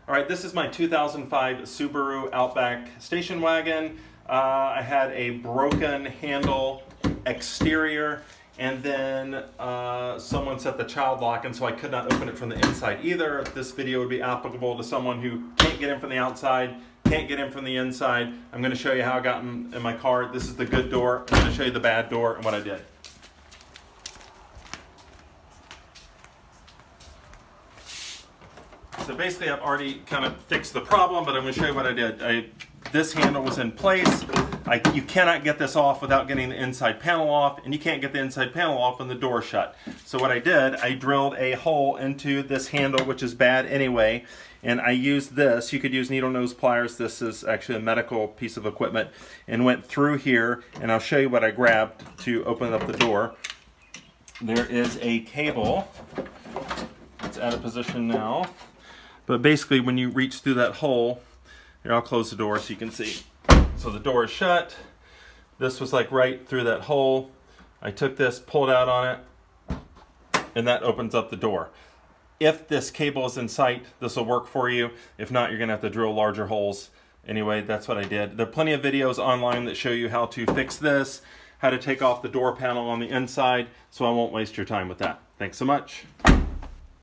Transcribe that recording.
All right, this is my 2005 Subaru Outback station wagon. I had a broken handle exterior, and then someone set the child lock, and so I could not open it from the inside either. This video would be applicable to someone who can't get in from the outside, can't get in from the inside. I'm going to show you how I got in my car. This is the good door. I'm going to show you the bad door and what I did. So basically I've already kind of fixed the problem, but I'm going to show you what I did. This handle was in place. You cannot get this off without getting the inside panel off, and you can't get the inside panel off when the door shut. So what I did, I drilled a hole into this handle, which is bad anyway, and I used this. You could use needle nose pliers. This is actually a medical piece of equipment, and went through here, and I'll show you what I grabbed to open up the door. There is a cable. It's out of position now. But basically when you reach through that hole, here, I'll close the door so you can see. So the door is shut. This was like right through that hole. I took this, pulled out on it, and that opens up the door. If this cable is in sight, this will work for you. If not, you're gonna have to drill larger holes. Anyway, that's what I did. There are plenty of videos online that show you how to fix this, how to take off the door panel on the inside, so I won't waste your time with that. Thanks so much.